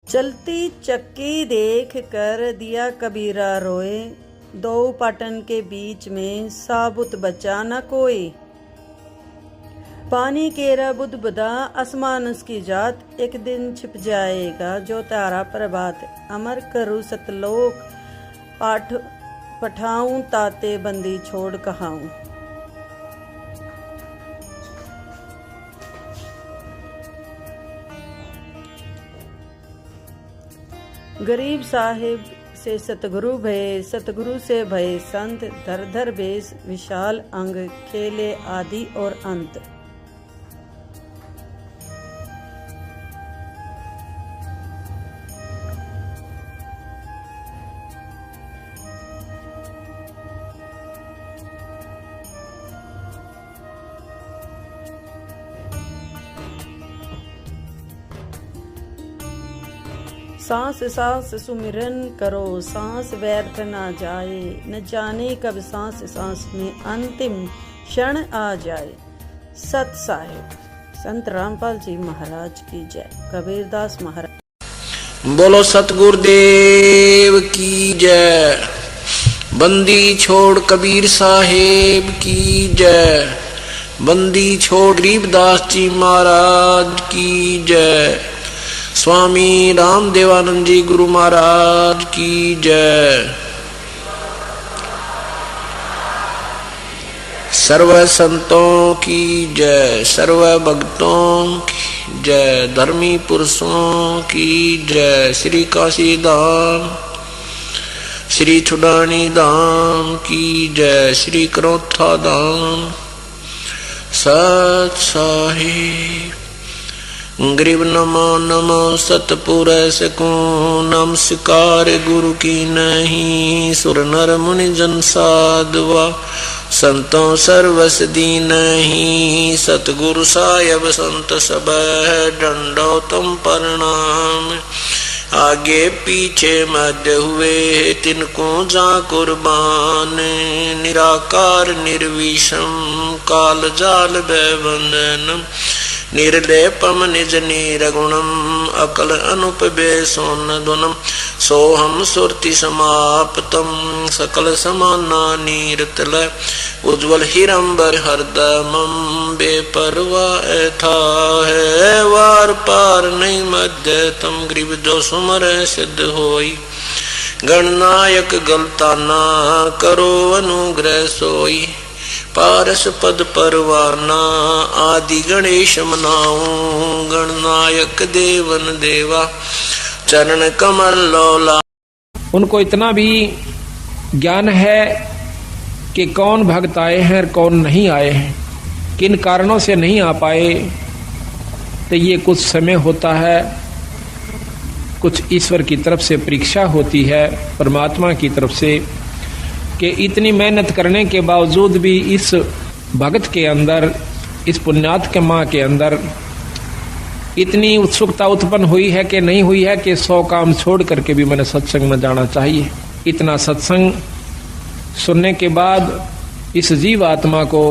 चलती चक्की देख कर दिया कबीरा रोए, दो पाटन के बीच में साबुत बचा न कोई। पानी केरा बुदबुदा आसमान उसकी जात, एक दिन छिप जाएगा जो तारा प्रभात। अमर करूँ सतलोक पाठ पठाऊं, ताते बंदी छोड़ कहाऊं। गरीब साहिब से सतगुरु भये, सतगुरु से भये संत। धर धर बेस विशाल अंग, खेले आदि और अंत। सांस सांस सुमिरन करो, सांस व्यर्थ ना जाए। न जाने कब सांस सांस में अंतिम क्षण आ जाए। सत साहिब संत रामपाल जी महाराज की जय। कबीरदास महाराज। बोलो सतगुरुदेव की जय। बंदी छोड़ कबीर साहेब की जय। बंदी छोड़ गरीबदास जी महाराज की जय। स्वामी रामदेवानंद जी गुरु महाराज की जय। सर्व संतों की जय, सर्व भक्तों की जय, धर्मी पुरुषों की जय। श्री काशी धाम, श्री छुड़ानी धाम की जय। श्री करोथा धाम। सत साहिब। गरीब नमो नमो सतपुरुष को, नमस्कार गुरु की नहीं। सुर नर मुनि जन साधवा, संतों सर्वस दीन नहीं। सतगुरु साहिब संत सब डंडो तुम प्रणाम। आगे पीछे मध्य हुए तिनको जा कुर्बान। निराकार निर्विषम, काल जाल भयबंधनम। निर्लेपम निज निरगुणम, अकल अनुप बेसोन दुनम। सोहम सुरति समाप्तम, सकल समाना नीरतल। उज्ज्वल हिरंबर हरदमम, बेपरवाह था है वार पार नहीं मध्य तम। गरीब जो सुमर सिद्ध होई, गणनायक गलता ना करो अनुग्रह सोई। पारस पद परवाना, आदि गणेश मनाऊं। गणनायक देवन देवा, चरण कमल लोला। उनको इतना भी ज्ञान है कि कौन भक्त आए हैं और कौन नहीं आए हैं, किन कारणों से नहीं आ पाए। तो ये कुछ समय होता है, कुछ ईश्वर की तरफ से परीक्षा होती है, परमात्मा की तरफ से, कि इतनी मेहनत करने के बावजूद भी इस भगत के अंदर, इस पुण्यात्मा के अंदर इतनी उत्सुकता उत्पन्न हुई है कि नहीं हुई है कि 100 काम छोड़ करके भी मैंने सत्संग में जाना चाहिए। इतना सत्संग सुनने के बाद इस जीव आत्मा को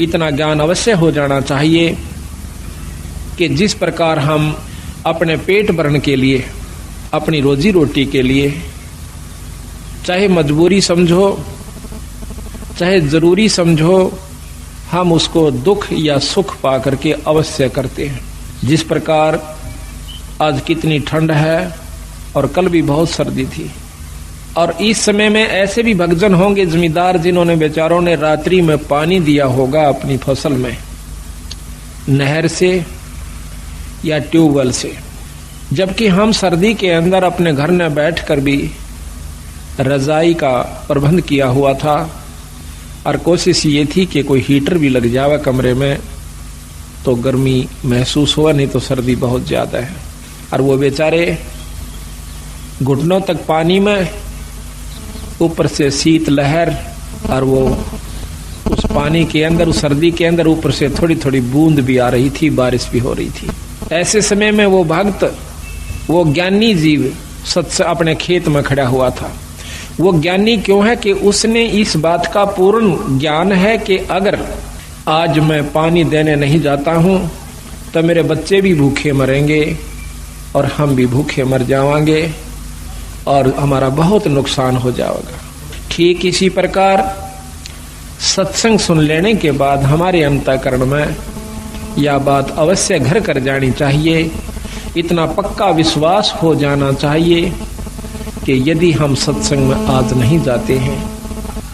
इतना ज्ञान अवश्य हो जाना चाहिए कि जिस प्रकार हम अपने पेट भरण के लिए, अपनी रोजी रोटी के लिए, चाहे मजबूरी समझो चाहे जरूरी समझो, हम उसको दुख या सुख पा करके अवश्य करते हैं। जिस प्रकार आज कितनी ठंड है और कल भी बहुत सर्दी थी, और इस समय में ऐसे भी भक्तजन होंगे जमींदार जिन्होंने बेचारों ने रात्रि में पानी दिया होगा अपनी फसल में, नहर से या ट्यूबवेल से, जबकि हम सर्दी के अंदर अपने घर में बैठकर भी रजाई का प्रबंध किया हुआ था और कोशिश ये थी कि कोई हीटर भी लग जावे कमरे में तो गर्मी महसूस हुआ, नहीं तो सर्दी बहुत ज्यादा है। और वो बेचारे घुटनों तक पानी में, ऊपर से शीत लहर, और वो उस पानी के अंदर, उस सर्दी के अंदर ऊपर से थोड़ी थोड़ी बूंद भी आ रही थी, बारिश भी हो रही थी। ऐसे समय में वो भक्त, वो ज्ञानी जीव सत्य अपने खेत में खड़ा हुआ था। वो ज्ञानी क्यों है कि उसने इस बात का पूर्ण ज्ञान है कि अगर आज मैं पानी देने नहीं जाता हूं तो मेरे बच्चे भी भूखे मरेंगे और हम भी भूखे मर जाएंगे और हमारा बहुत नुकसान हो जाएगा। ठीक इसी प्रकार सत्संग सुन लेने के बाद हमारे अंतःकरण में यह बात अवश्य घर कर जानी चाहिए, इतना पक्का विश्वास हो जाना चाहिए कि यदि हम सत्संग में आज नहीं जाते हैं,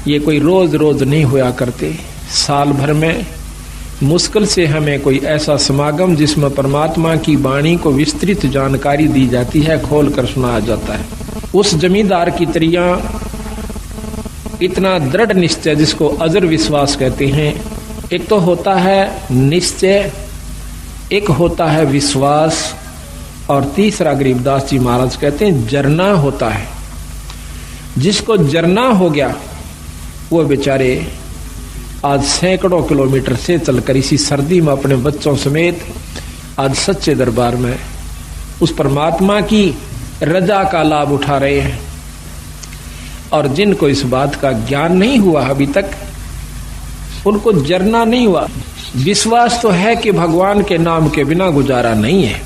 ये कोई रोज रोज नहीं हुआ करते, साल भर में मुश्किल से हमें कोई ऐसा समागम जिसमें परमात्मा की वाणी को विस्तृत जानकारी दी जाती है, खोल कर सुनाया जाता है। उस जमींदार की तरह इतना दृढ़ निश्चय जिसको अजर विश्वास कहते हैं, एक तो होता है निश्चय, एक होता है विश्वास, और तीसरा गरीबदास जी महाराज कहते हैं जरना होता है। जिसको जरना हो गया वो बेचारे आज सैकड़ों किलोमीटर से चलकर इसी सर्दी में अपने बच्चों समेत आज सच्चे दरबार में उस परमात्मा की रजा का लाभ उठा रहे हैं। और जिनको इस बात का ज्ञान नहीं हुआ अभी तक, उनको जरना नहीं हुआ। विश्वास तो है कि भगवान के नाम के बिना गुजारा नहीं है,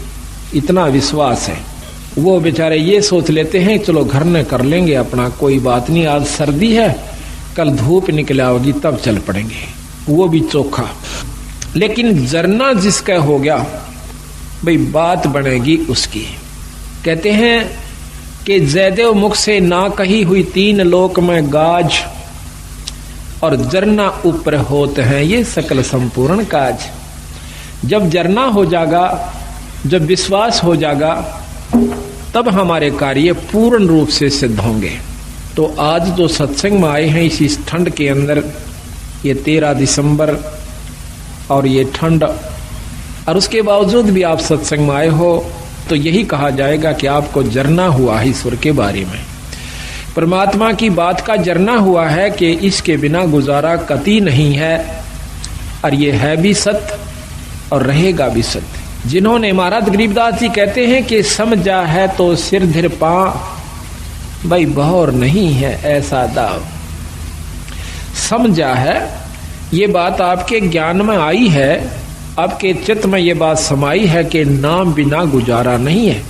इतना विश्वास है। वो बेचारे ये सोच लेते हैं चलो घर में कर लेंगे अपना, कोई बात नहीं, आज सर्दी है, कल धूप निकल आओगी तब चल पड़ेंगे, वो भी चोखा। लेकिन जरना जिसका हो गया भाई बात बनेगी उसकी। कहते हैं कि जयदेव मुख से ना कही हुई तीन लोक में गाज, और जरना ऊपर होते हैं ये सकल संपूर्ण काज। जब जरना हो जाएगा, जब विश्वास हो जाएगा, तब हमारे कार्य पूर्ण रूप से सिद्ध होंगे। तो आज जो सत्संग में आए हैं इस ठंड के अंदर, ये 13 दिसंबर और ये ठंड, और उसके बावजूद भी आप सत्संग में आए हो, तो यही कहा जाएगा कि आपको जरना हुआ है ईश्वर के बारे में, परमात्मा की बात का जरना हुआ है कि इसके बिना गुजारा कतई नहीं है, और ये है भी सत्य और रहेगा भी सत्य। जिन्होंने महाराज गरीबदास जी कहते हैं कि समझा है तो सिर धर पा, भाई बहौर नहीं है ऐसा दाव। समझा है, ये बात आपके ज्ञान में आई है, आपके चित्त में ये बात समाई है कि नाम बिना गुजारा नहीं है,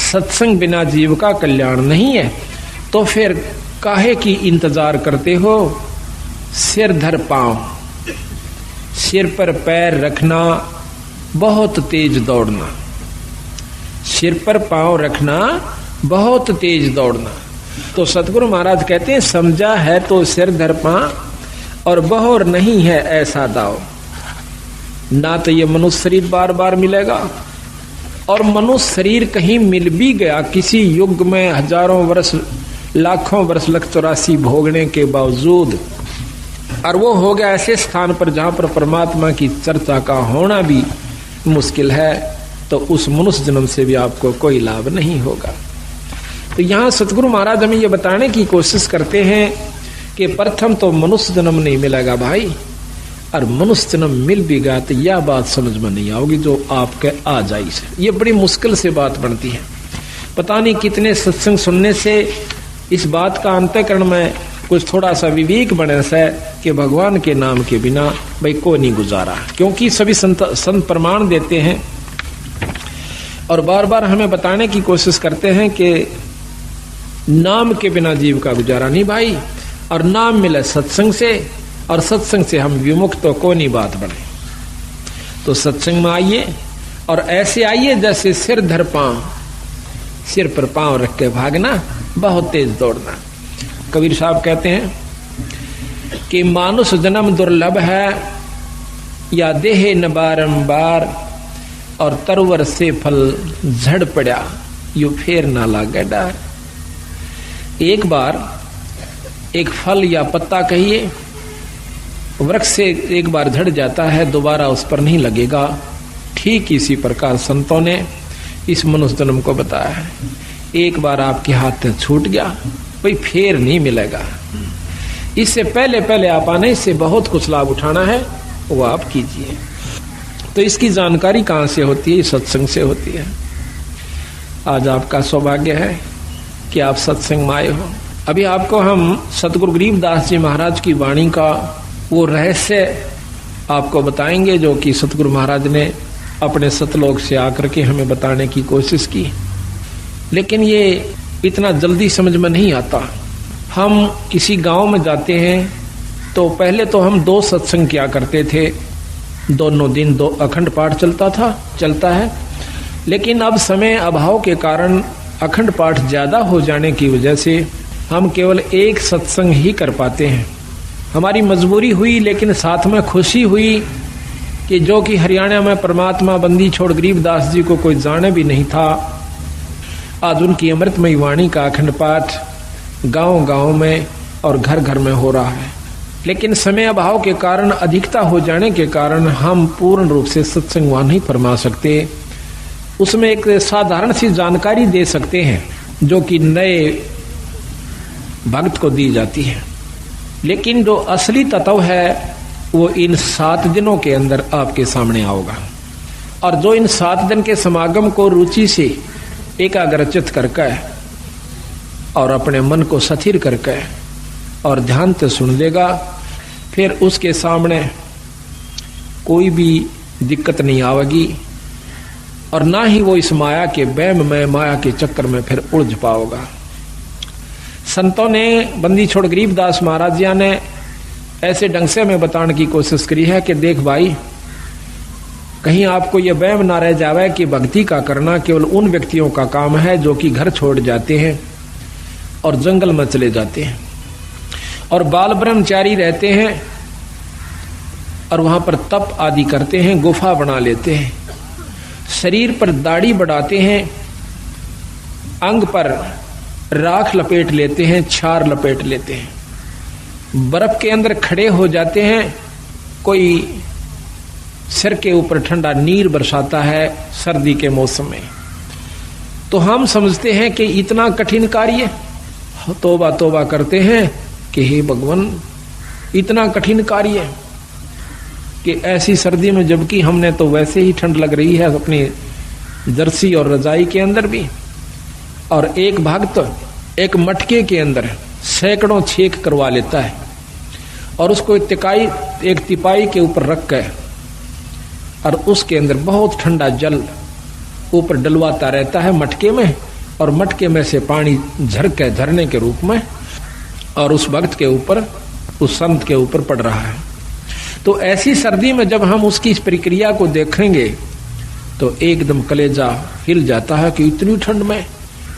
सत्संग बिना जीव का कल्याण नहीं है, तो फिर काहे की इंतजार करते हो? सिर धर पांव, सिर पर पैर रखना, बहुत तेज दौड़ना, सिर पर पांव रखना, बहुत तेज दौड़ना। तो सतगुरु महाराज कहते हैं समझा है तो सिर धर पांव, और बहौर नहीं है ऐसा दाव। ना तो ये मनुष्य शरीर बार बार मिलेगा, और मनुष्य शरीर कहीं मिल भी गया किसी युग में हजारों वर्ष, लाखों वर्ष, लख 84 भोगने के बावजूद, और वो हो गया ऐसे स्थान पर जहां पर परमात्मा की चर्चा का होना भी मुश्किल है, तो उस मनुष्य जन्म से भी आपको कोई लाभ नहीं होगा। तो यहाँ सतगुरु महाराज हमें ये बताने की कोशिश करते हैं कि प्रथम तो मनुष्य जन्म नहीं मिलेगा भाई, और मनुष्य जन्म मिल भी गया तो यह बात समझ में नहीं आओगी जो आपके आ जाई से। ये बड़ी मुश्किल से बात बनती है। पता नहीं कितने सत्संग सुनने से इस बात का अंतःकरण में कुछ थोड़ा सा विवेक बने से कि भगवान के नाम के बिना भाई को नहीं गुजारा, क्योंकि सभी संत प्रमाण देते हैं और बार बार हमें बताने की कोशिश करते हैं कि नाम के बिना जीव का गुजारा नहीं भाई, और नाम मिले सत्संग से, और सत्संग से हम विमुक्त तो को नहीं बात बने। तो सत्संग में आइए और ऐसे आइए जैसे सिर धर पांव, सिर पर पांव रख के भागना, बहुत तेज दौड़ना। कबीर साहब कहते हैं कि मानुष जन्म दुर्लभ है, या देहे न बारंबार, और तरवर से फल झड़ पड़ा, यू फेर ना लागे डार। एक बार एक फल या पत्ता कहिए वृक्ष से एक बार झड़ जाता है, दोबारा उस पर नहीं लगेगा। ठीक इसी प्रकार संतों ने इस मनुष्य जन्म को बताया है, एक बार आपके हाथ से छूट गया भाई फेर नहीं मिलेगा। इससे पहले पहले आप आने से बहुत कुछ लाभ उठाना है, वो आप कीजिए। तो इसकी जानकारी कहाँ से होती है? सत्संग से होती है। आज आपका सौभाग्य है कि आप सत्संग में आए हो। अभी आपको हम सतगुरु गरीबदास जी महाराज की वाणी का वो रहस्य आपको बताएंगे जो कि सतगुरु महाराज ने अपने सतलोक से आकर के हमें बताने की कोशिश की, लेकिन ये इतना जल्दी समझ में नहीं आता। हम किसी गांव में जाते हैं तो पहले तो हम 2 सत्संग किया करते थे, दोनों दिन 2 अखंड पाठ चलता है, लेकिन अब समय अभाव के कारण अखंड पाठ ज्यादा हो जाने की वजह से हम केवल 1 सत्संग ही कर पाते हैं। हमारी मजबूरी हुई, लेकिन साथ में खुशी हुई कि जो कि हरियाणा में परमात्मा बंदी छोड़ गरीबदास जी को कोई जाने भी नहीं था, आज उनकी अमृतमयी वाणी का अखंड पाठ गांव-गांव में और घर-घर में हो रहा है। लेकिन समय अभाव के कारण, अधिकता हो जाने के कारण हम पूर्ण रूप से सत्संग वहां नहीं फरमा सकते। उसमें एक साधारण सी जानकारी दे सकते हैं जो कि नए भक्त को दी जाती है, लेकिन जो असली तत्व है वो इन 7 दिनों के अंदर आपके सामने आओगा। और जो इन 7 दिन के समागम को रुचि से एकाग्रचित करके और अपने मन को स्थिर करके और ध्यान से सुन लेगा, फिर उसके सामने कोई भी दिक्कत नहीं आवेगी और ना ही वो इस माया के वहम में, माया के चक्कर में फिर उलझ पाओगा। संतों ने, बंदी छोड़ गरीबदास महाराज जी ने ऐसे ढंग से हमें बताने की कोशिश करी है कि देख भाई, कहीं आपको यह वहम ना रह जावे कि भक्ति का करना केवल उन व्यक्तियों का काम है जो कि घर छोड़ जाते हैं और जंगल में चले जाते हैं और बाल ब्रह्मचारी रहते हैं और वहां पर तप आदि करते हैं, गुफा बना लेते हैं, शरीर पर दाढ़ी बढ़ाते हैं, अंग पर राख लपेट लेते हैं, छार लपेट लेते हैं, बर्फ के अंदर खड़े हो जाते हैं, कोई सिर के ऊपर ठंडा नीर बरसाता है सर्दी के मौसम में, तो हम समझते हैं कि इतना कठिन कार्य, तौबा तौबा करते हैं कि हे भगवान इतना कठिन कार्य कि ऐसी सर्दी में, जबकि हमने तो वैसे ही ठंड लग रही है अपनी जर्सी और रजाई के अंदर भी। और एक भक्त एक मटके के अंदर सैकड़ों छेक करवा लेता है और उसको एक तिपाई के ऊपर रख कर और उसके अंदर बहुत ठंडा जल ऊपर डलवाता रहता है मटके में, और मटके में से पानी झरके झरने के रूप में और उस भक्त के ऊपर, उस संत के ऊपर पड़ रहा है। तो ऐसी सर्दी में जब हम उसकी इस प्रक्रिया को देखेंगे तो एकदम कलेजा हिल जाता है कि इतनी ठंड में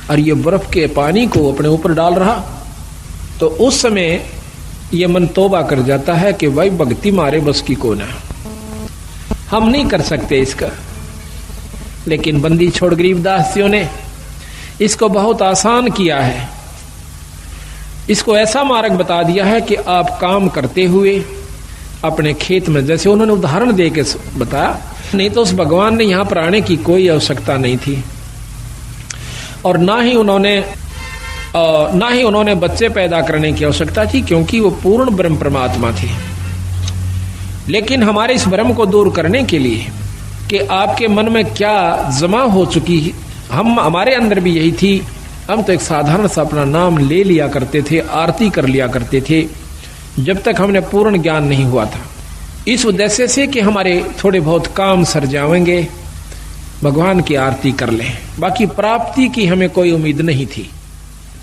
और ये बर्फ के पानी को अपने ऊपर डाल रहा। तो उस समय ये मन तौबा कर जाता है कि भाई भक्ति मारे बस की कौन है, हम नहीं कर सकते इसका। लेकिन बंदी छोड़ गरीबदासियों ने इसको बहुत आसान किया है, इसको ऐसा मार्ग बता दिया है कि आप काम करते हुए अपने खेत में, जैसे उन्होंने उदाहरण दे के बताया, नहीं तो उस भगवान ने यहां पर आने की कोई आवश्यकता नहीं थी और ना ही उन्होंने बच्चे पैदा करने की आवश्यकता थी, क्योंकि वो पूर्ण ब्रह्म परमात्मा थे। लेकिन हमारे इस भ्रम को दूर करने के लिए कि आपके मन में क्या जमा हो चुकी, हमारे अंदर भी यही थी, हम तो एक साधारण सा अपना नाम ले लिया करते थे, आरती कर लिया करते थे जब तक हमने पूर्ण ज्ञान नहीं हुआ था, इस उद्देश्य से कि हमारे थोड़े बहुत काम सर जाएंगे, भगवान की आरती कर लें। बाकी प्राप्ति की हमें कोई उम्मीद नहीं थी,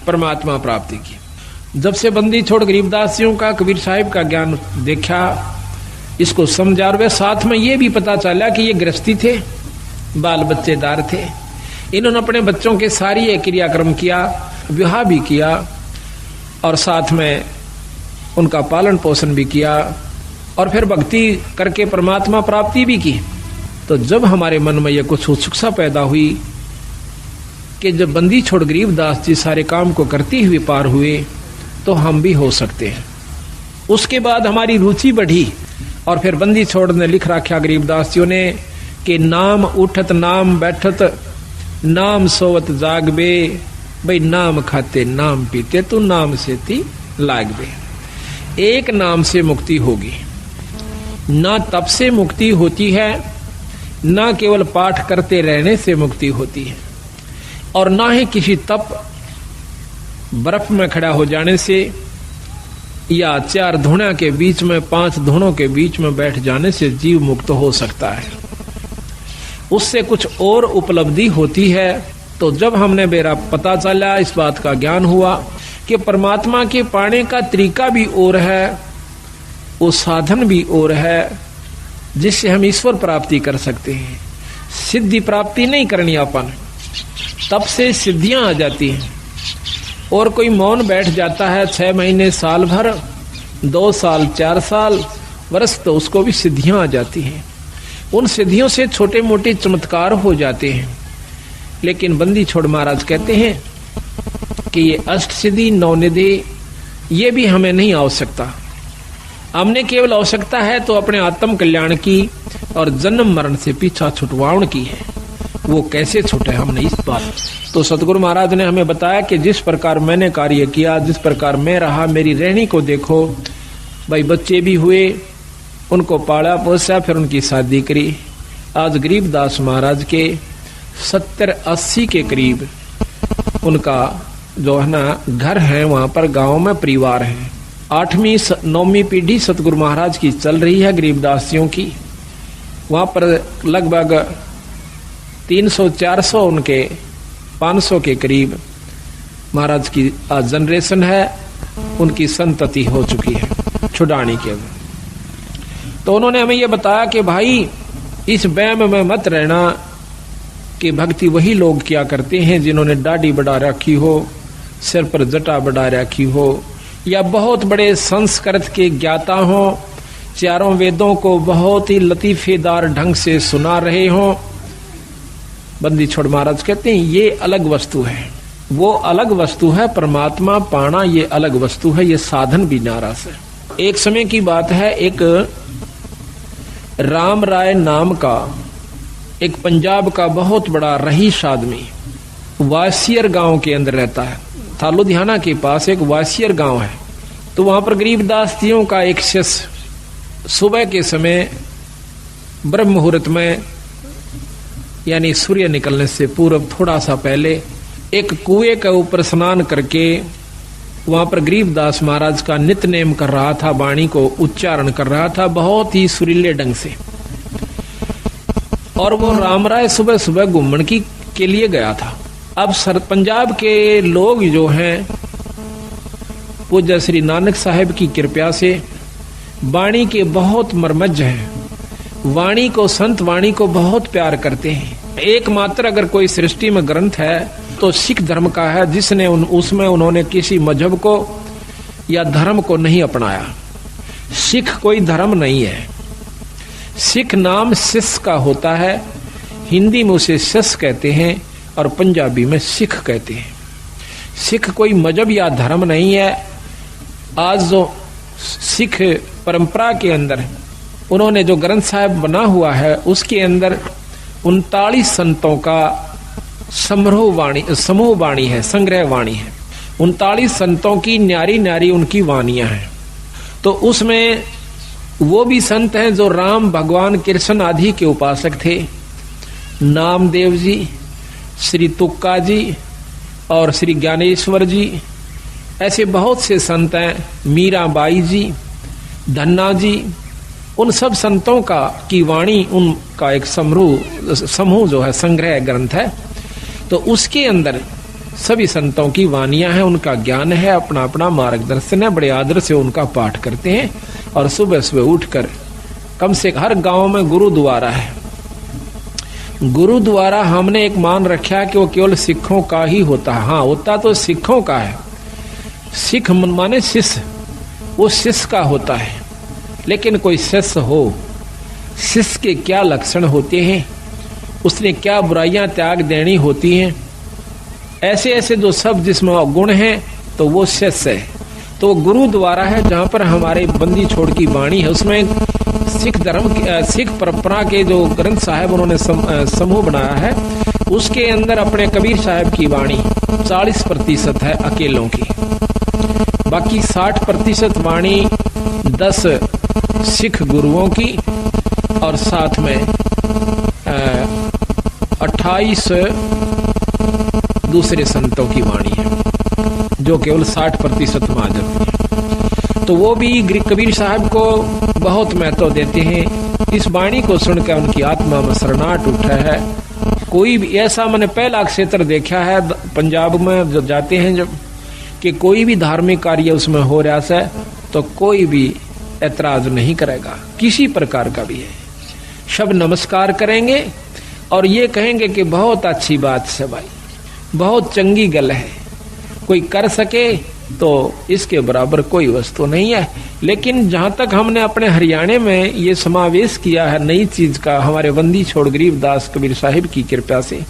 परमात्मा प्राप्ति की। जब से बंदी छोड़ गरीबदासियों का, कबीर साहिब का ज्ञान देखा, इसको समझा, और वे साथ में ये भी पता चला कि ये गृहस्थी थे, बाल बच्चेदार थे, इन्होंने अपने बच्चों के सारी ये क्रियाक्रम किया, विवाह भी किया और साथ में उनका पालन पोषण भी किया और फिर भक्ति करके परमात्मा प्राप्ति भी की। तो जब हमारे मन में यह कुछ उत्सुकता पैदा हुई कि जब बंदी छोड़ गरीबदास जी सारे काम को करते हुए पार हुए तो हम भी हो सकते हैं। उसके बाद हमारी रुचि बढ़ी और फिर बंदी छोड़ ने लिख रखा गरीबदासियों ने कि नाम उठत नाम बैठत नाम सोवत जागबे, भाई नाम खाते नाम पीते तो नाम से ती लागबे। एक नाम से मुक्ति होगी, ना तप से मुक्ति होती है, ना केवल पाठ करते रहने से मुक्ति होती है, और ना ही किसी तप बर्फ में खड़ा हो जाने से या 4 धुना के बीच में 5 धुनों के बीच में बैठ जाने से जीव मुक्त हो सकता है। उससे कुछ और उपलब्धि होती है। तो जब हमने मेरा पता चला, इस बात का ज्ञान हुआ कि परमात्मा के पाने का तरीका भी और है, वो साधन भी और है, जिससे हम ईश्वर प्राप्ति कर सकते हैं। सिद्धि प्राप्ति नहीं करनी अपन, तब से सिद्धियां आ जाती हैं। और कोई मौन बैठ जाता है 6 महीने, साल भर, 2 साल, 4 साल, वर्ष, तो उसको भी सिद्धियां आ जाती हैं। उन सिद्धियों से छोटे मोटे चमत्कार हो जाते हैं। लेकिन बंदी छोड़ महाराज कहते हैं कि ये अष्ट सिद्धि, 9 निधि, ये भी हमें नहीं आवश्यकता। हमने केवल आवश्यकता है तो अपने आत्म कल्याण की और जन्म मरण से पीछा छुटवाउन की है। वो कैसे छूटे हमने इस बात, तो सतगुरु महाराज ने हमें बताया कि जिस प्रकार मैंने कार्य किया, जिस प्रकार मैं रहा, मेरी रहनी को देखो भाई। बच्चे भी हुए, उनको पाला पोसा, फिर उनकी शादी करी। आज गरीबदास महाराज के 70-80 के करीब उनका जो है ना घर है, वहां पर गांव में परिवार है। 8वीं 9वीं पीढ़ी सतगुरु महाराज की चल रही है गरीबदासियों की। वहां पर लगभग 300-400 उनके 500 के करीब महाराज की जनरेशन है, उनकी संतति हो चुकी है छुड़ाने के। तो उन्होंने हमें यह बताया कि भाई इस वहम में मत रहना कि भक्ति वही लोग किया करते हैं जिन्होंने दाढ़ी बढ़ा रखी हो, सिर पर जटा बढ़ा रखी हो, या बहुत बड़े संस्कृत के ज्ञाता हो, चारों वेदों को बहुत ही लतीफेदार ढंग से सुना रहे हो। बंदी छोड़ महाराज कहते हैं ये अलग वस्तु है, वो अलग वस्तु है। परमात्मा पाना ये अलग वस्तु है, ये साधन भी नाराज है। एक समय की बात है, एक राम राय नाम का एक पंजाब का बहुत बड़ा रईस आदमी वासियर गांव के अंदर रहता है। था लुधियाना के पास एक वासियर गांव है। तो वहां पर गरीबदास जियों का एक शिष्य सुबह के समय ब्रह्म मुहूर्त में, यानी सूर्य निकलने से पूर्व थोड़ा सा पहले, एक कुएं के ऊपर स्नान करके वहां पर गरीबदास महाराज का नित्य नेम कर रहा था, वाणी को उच्चारण कर रहा था बहुत ही सुरीले ढंग से। और वो राम राय सुबह सुबह घूमने के लिए गया था। अब पंजाब के लोग जो हैं पूज्य श्री नानक साहिब की कृपा से वाणी के बहुत मर्मज्ज हैं। वाणी को, संत वाणी को बहुत प्यार करते हैं। एकमात्र अगर कोई सृष्टि में ग्रंथ है तो सिख धर्म का है, जिसने उसमें उन्होंने किसी मजहब को या धर्म को नहीं अपनाया। सिख कोई धर्म नहीं है। सिख नाम सिस का होता है, हिंदी में उसे सिस कहते हैं और पंजाबी में सिख कहते हैं। सिख कोई मजहब या धर्म नहीं है। आज जो सिख परंपरा के अंदर उन्होंने जो ग्रंथ साहिब बना हुआ है, उसके अंदर 39 संतों का समूह वाणी है, संग्रह वाणी है। 39 संतों की न्यारी न्यारी उनकी वाणियां हैं। तो उसमें वो भी संत हैं जो राम, भगवान, कृष्ण आदि के उपासक थे। नामदेव जी, श्री तुक्का जी और श्री ज्ञानेश्वर जी, ऐसे बहुत से संत हैं। मीराबाई जी, धन्ना जी, उन सब संतों का की वाणी, उनका एक समूह जो है संग्रह ग्रंथ है। तो उसके अंदर सभी संतों की वाणियां हैं, उनका ज्ञान है, अपना अपना मार्गदर्शन है। बड़े आदर से उनका पाठ करते हैं। और सुबह सुबह उठकर कम से हर गांव में गुरुद्वारा है। गुरुद्वारा हमने एक मान रखा है कि वो केवल सिखों का ही होता है। हाँ, होता तो सिखों का है। सिख माने शिष्य, वो शिष्य का होता है। लेकिन कोई शिष्य हो, शिष्य के क्या लक्षण होते हैं, उसने क्या बुराइयां त्याग देनी होती हैं, ऐसे ऐसे जो सब जिसमें गुण हैं, तो वो शिष्य है। तो गुरुद्वारा है जहां पर हमारे बंदी छोड़ की वाणी है। उसमें सिख धर्म, सिख परंपरा के जो ग्रंथ साहिब उन्होंने समूह बनाया है, उसके अंदर अपने कबीर साहब की वाणी 40% है अकेलों की। बाकी 60% वाणी 10 सिख गुरुओं की और साथ में 28 दूसरे संतों की वाणी है, जो केवल 60% में आ जाती है। तो वो भी कबीर साहब को बहुत महत्व देते हैं। इस वाणी को सुनकर उनकी आत्मा में शरणाहट उठा है। कोई भी ऐसा मैंने पहला क्षेत्र देखा है पंजाब में जो जाते हैं जब कि कोई भी धार्मिक कार्य उसमें हो रहा है तो कोई भी ऐतराज नहीं करेगा, किसी प्रकार का भी है। सब नमस्कार करेंगे और ये कहेंगे कि बहुत अच्छी बात है भाई, बहुत चंगी गल है, कोई कर सके तो इसके बराबर कोई वस्तु नहीं है। लेकिन जहां तक हमने अपने हरियाणा में ये समावेश किया है नई चीज का, हमारे बंदी छोड़ गरीबदास कबीर साहिब की कृपा से,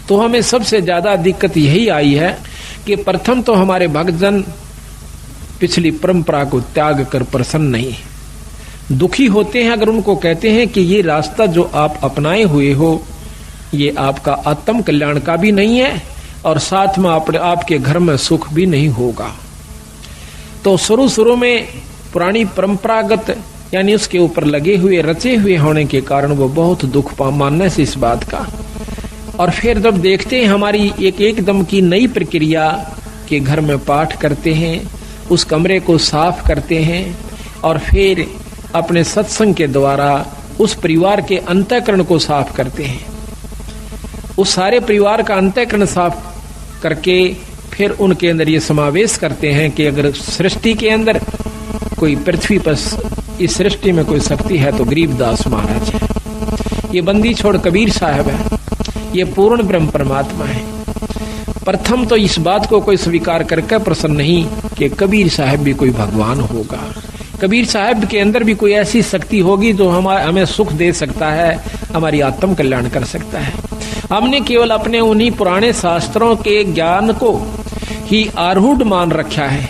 तो हमें सबसे ज्यादा दिक्कत यही आई है कि प्रथम तो हमारे भक्तजन पिछली परंपरा को त्याग कर प्रसन्न नहीं, दुखी होते हैं अगर उनको कहते हैं कि ये रास्ता जो आप अपनाए हुए हो ये आपका आत्म कल्याण का भी नहीं है और साथ में आपके घर में सुख भी नहीं होगा। तो शुरू में पुरानी परंपरागत यानी उसके ऊपर लगे हुए रचे हुए होने के कारण वो बहुत दुख मानने से इस बात का। और फिर जब देखते हैं हमारी एकदम की नई प्रक्रिया के घर में पाठ करते हैं, उस कमरे को साफ करते हैं और फिर अपने सत्संग के द्वारा उस परिवार के अंतःकरण को साफ करते हैं, उस सारे परिवार का अंतःकरण साफ करके फिर उनके अंदर ये समावेश करते हैं कि अगर सृष्टि के अंदर कोई पृथ्वी पर इस सृष्टि में कोई शक्ति है तो गरीबदास महाराज है, ये बंदी छोड़ कबीर साहब है, ये पूर्ण ब्रह्म परमात्मा है। प्रथम तो इस बात को कोई स्वीकार करके प्रसन्न नहीं कि कबीर साहब भी कोई भगवान होगा, कबीर साहब के अंदर भी कोई ऐसी शक्ति होगी जो हमें सुख दे सकता है, हमारी आत्म कल्याण कर सकता है। हमने केवल अपने उन्हीं पुराने शास्त्रों के ज्ञान को ही आरूढ़ मान रखा है,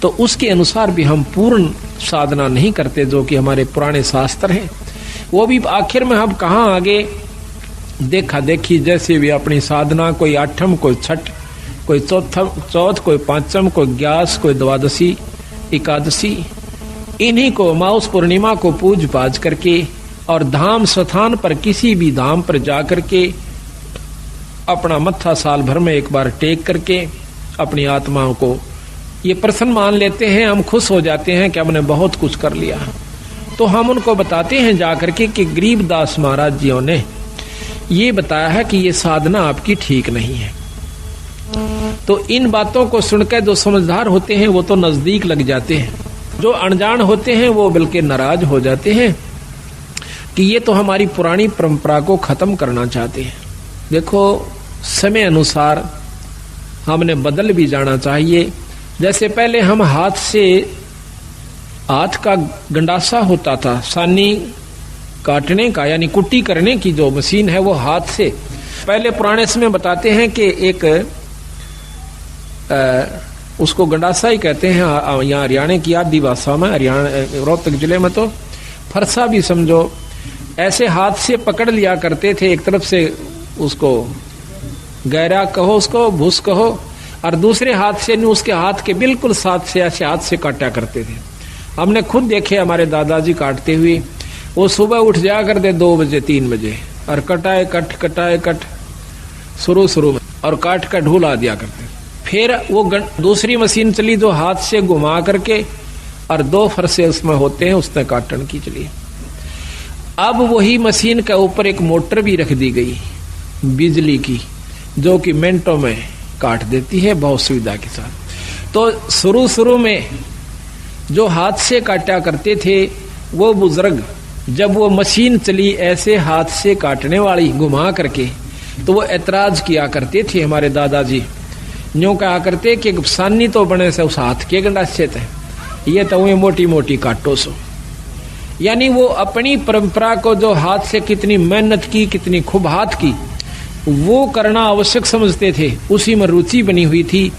तो उसके अनुसार भी हम पूर्ण साधना नहीं करते जो कि हमारे पुराने शास्त्र हैं। वो भी आखिर में हम कहाँ आगे देखा देखी जैसे भी अपनी साधना, कोई आठम, कोई छठ, कोई चौथ, कोई पांचम, कोई ग्यास, कोई द्वादशी, एकादशी, इन्हीं को माउस पूर्णिमा को पूज पाज करके और धाम स्थान पर किसी भी धाम पर जा करके अपना मत्था साल भर में एक बार टेक करके अपनी आत्माओं को ये प्रसन्न मान लेते हैं, हम खुश हो जाते हैं कि हमने बहुत कुछ कर लिया। तो हम उनको बताते हैं जाकर के कि गरीबदास महाराज जियों ने ये बताया है कि ये साधना आपकी ठीक नहीं है। तो इन बातों को सुनकर जो समझदार होते हैं वो तो नजदीक लग जाते हैं, जो अनजान होते हैं वो बल्कि नाराज हो जाते हैं कि ये तो हमारी पुरानी परंपरा को खत्म करना चाहते हैं। देखो समय अनुसार हमने बदल भी जाना चाहिए। जैसे पहले हम हाथ का गंडासा होता था, सानी काटने का यानी कुट्टी करने की जो मशीन है वो हाथ से, पहले पुराने समय बताते हैं कि एक उसको गंडासा ही कहते हैं यहाँ हरियाणा की आदि भाषा में, हरियाणा रोहतक जिले में तो फरसा भी समझो, ऐसे हाथ से पकड़ लिया करते थे। एक तरफ से उसको गहरा कहो, उसको भूस कहो, और दूसरे हाथ से नहीं, उसके हाथ के बिल्कुल साथ से ऐसे हाथ से काटा करते थे। हमने खुद देखे हमारे दादाजी काटते हुए, वो सुबह उठ जाया करते 2 बजे 3 बजे और कटाए कट शुरू में और काट कर ढूला दिया करते। फिर वो दूसरी मशीन चली जो हाथ से घुमा करके और 2 फरसे उसमें होते हैं, उसने काटने की चली। अब वही मशीन के ऊपर एक मोटर भी रख दी गई बिजली की, जो कि मिनटों में काट देती है बहुत सुविधा के साथ। तो शुरू में जो हाथ से काटा करते थे वो बुजुर्ग, जब वो मशीन चली ऐसे हाथ से काटने वाली घुमा करके, तो वो ऐतराज किया करते थे हमारे दादाजी। यूं कहा करते कि सानी तो बने से उस हाथ के गंडासे थे, ये तो वही मोटी मोटी काटो सो। यानी वो अपनी परंपरा को जो हाथ से कितनी मेहनत की, कितनी खूब हाथ की, वो करना आवश्यक समझते थे, उसी में रुचि बनी हुई थी।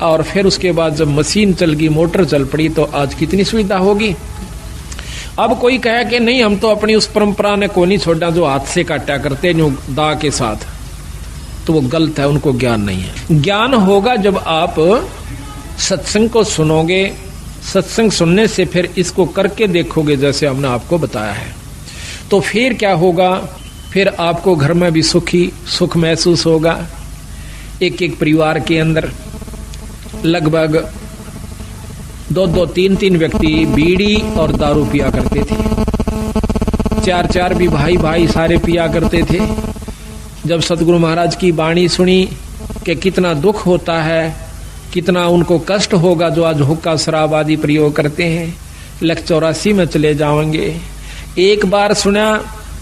और फिर उसके बाद जब मशीन चल गई, मोटर चल पड़ी, तो आज कितनी सुविधा होगी। अब कोई कहे कि नहीं हम तो अपनी उस परंपरा ने को नहीं छोड़ा जो हाथ से काटा करते जो दा के साथ, तो वो गलत है, उनको ज्ञान नहीं है। ज्ञान होगा जब आप सत्संग को सुनोगे, सत्संग सुनने से फिर इसको करके देखोगे जैसे हमने आपको बताया है, तो फिर क्या होगा, फिर आपको घर में भी सुख महसूस होगा। एक परिवार के अंदर लगभग 2-2, 3-3 व्यक्ति बीड़ी और दारू पिया करते थे। 4-4 भी भाई सारे पिया करते थे। जब सतगुरु महाराज की वाणी सुनी कि कितना दुख होता है, कितना उनको कष्ट होगा जो आज हुक्का शराब आदि प्रयोग करते हैं, 184 में चले जाएंगे। एक बार सुना,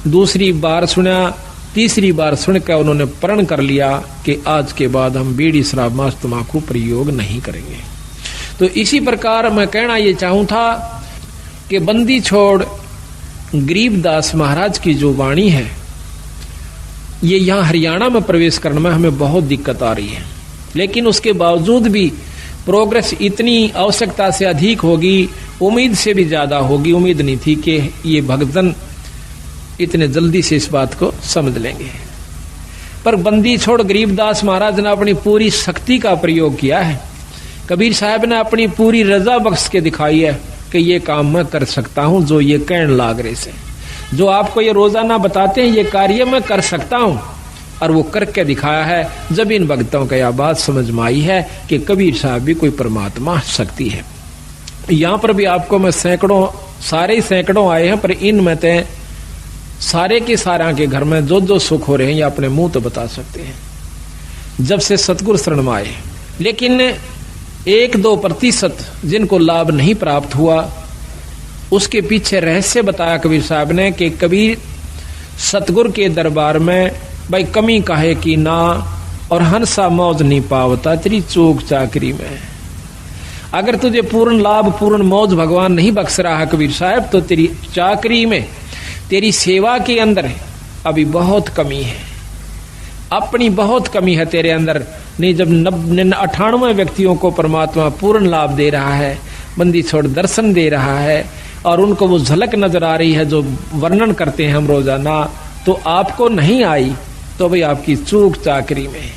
दूसरी बार सुना, तीसरी बार सुनकर उन्होंने प्रण कर लिया कि आज के बाद हम बीड़ी शराब मांस तंबाकू प्रयोग नहीं करेंगे। तो इसी प्रकार मैं कहना ये चाहूं था कि बंदी छोड़ गरीबदास महाराज की जो वाणी है, ये यहाँ हरियाणा में प्रवेश करने में हमें बहुत दिक्कत आ रही है, लेकिन उसके बावजूद भी प्रोग्रेस इतनी आवश्यकता से अधिक होगी, उम्मीद से भी ज्यादा होगी। उम्मीद नहीं थी कि ये भक्तजन इतने जल्दी से इस बात को समझ लेंगे। पर बंदी छोड़ गरीबदास महाराज ने अपनी पूरी शक्ति का प्रयोग किया है। कबीर साहब ने अपनी पूरी रजा बख्श के दिखाई है कि ये काम मैं कर सकता हूं, जो ये कहने लाग रहे से, जो आपको ये रोजाना बताते हैं, ये कार्य मैं कर सकता हूं, और वो करके दिखाया है। जब इन भक्तों को यह बात समझ में आई है कि कबीर साहब भी कोई परमात्मा शक्ति है। यहाँ पर भी आपको मैं सैकड़ों आए हैं, पर इनमें ते सारे के सारा के घर में जो सुख हो रहे हैं ये अपने मुंह तो बता सकते हैं जब से सतगुरु शरण में आए। लेकिन 1-2% जिनको लाभ नहीं प्राप्त हुआ, उसके पीछे रहस्य बताया कबीर साहब ने कि कबीर सतगुरु के दरबार में भाई कमी काहे की ना, और हंसा मौज नहीं पावता तेरी चूक चाकरी में। अगर तुझे पूर्ण लाभ पूर्ण मौज भगवान नहीं बख्श रहा है कबीर साहब, तो तेरी चाकरी में, तेरी सेवा के अंदर अभी बहुत कमी है, अपनी बहुत कमी है तेरे अंदर। नहीं, जब 98 व्यक्तियों को परमात्मा पूर्ण लाभ दे रहा है, बंदी छोड़ दर्शन दे रहा है, और उनको वो झलक नजर आ रही है जो वर्णन करते हैं हम रोजाना, तो आपको नहीं आई तो भाई आपकी चूक चाकरी में,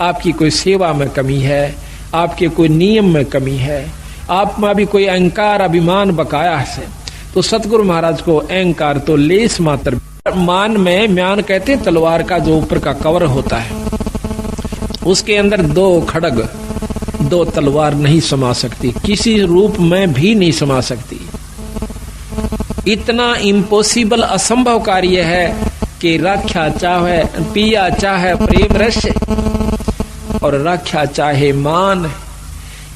आपकी कोई सेवा में कमी है, आपके कोई नियम में कमी है, आप में भी कोई अहंकार अभिमान बकाया है। तो सतगुरु महाराज को अहंकार तो लेस मात्र मान में, म्यान कहते हैं तलवार का जो ऊपर का कवर होता है, उसके अंदर 2 खड़ग 2 तलवार नहीं समा सकती, किसी रूप में भी नहीं समा सकती। इतना इम्पॉसिबल असंभव कार्य है कि राख्या चाहे पिया चाहे प्रेम रस, और राख्या चाहे मान,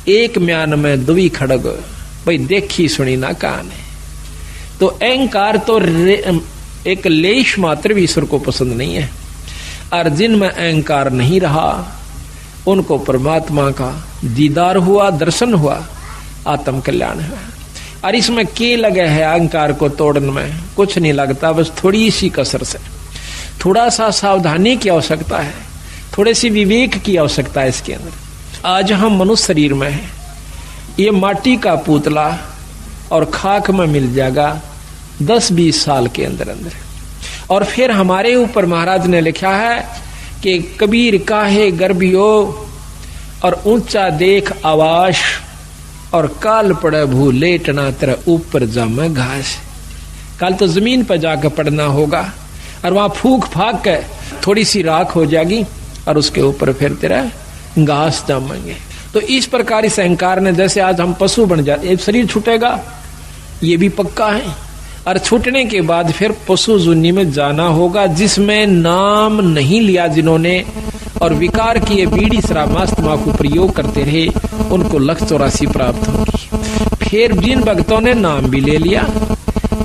एक म्यान में 2 खड़ग, भाई देखी सुनी ना कान है। तो अहंकार तो एक लेश मात्र भी ईश्वर को पसंद नहीं है, और जिनमें अहंकार नहीं रहा उनको परमात्मा का दीदार हुआ, दर्शन हुआ, आत्म कल्याण हुआ। और इसमें के लगे है अहंकार को तोड़ने में, कुछ नहीं लगता, बस थोड़ी सी कसर से, थोड़ा सा सावधानी की आवश्यकता है, थोड़े सी विवेक की आवश्यकता है इसके अंदर। आज हम मनुष्य शरीर में है, ये माटी का पुतला और खाक में मिल जाएगा 10-20 साल के अंदर अंदर। और फिर हमारे ऊपर महाराज ने लिखा है कि कबीर काहे गर्भियो और ऊंचा देख आवास, और काल पड़े भू लेटना तेरा ऊपर जामे घास। कल तो जमीन पर जाकर पड़ना होगा, और वहां फूक फाक के थोड़ी सी राख हो जाएगी, और उसके ऊपर फिर तेरा घास जामेंगे। तो इस प्रकार इस अहंकार ने, जैसे आज हम पशु बन जाते, शरीर छूटेगा ये भी पक्का है, और छूटने के बाद फिर पशु जुन्नी में जाना होगा, जिसमें नाम नहीं लिया जिन्होंने, और विकार किए बीड़ी शराब मांस तंबाकू प्रयोग करते रहे, उनको 184 प्राप्त होगी। फिर जिन भक्तों ने नाम भी ले लिया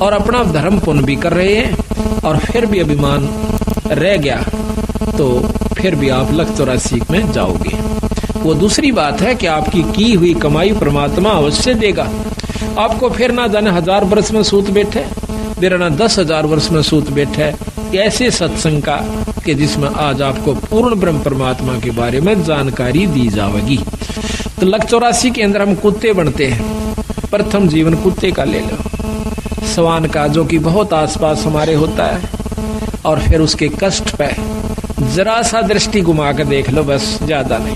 और अपना धर्म पुण्य भी कर रहे हैं, और फिर भी अभिमान रह गया, तो फिर भी आप 184 में जाओगे। वो दूसरी बात है कि आपकी की हुई कमाई परमात्मा अवश्य देगा आपको। फिर ना जाने 1000 वर्ष में सूत बैठे, फिर ना 10,000 वर्ष में सूत बैठे, ऐसे सत्संग का कि जिसमें आज आपको पूर्ण ब्रह्म परमात्मा के बारे में जानकारी दी जाएगी। तो 184 के अंदर हम कुत्ते बनते हैं। प्रथम जीवन कुत्ते का ले लो, स्वान का, जो कि बहुत आसपास हमारे होता है, और फिर उसके कष्ट पे जरा सा दृष्टि घुमा कर देख लो, बस ज्यादा नहीं।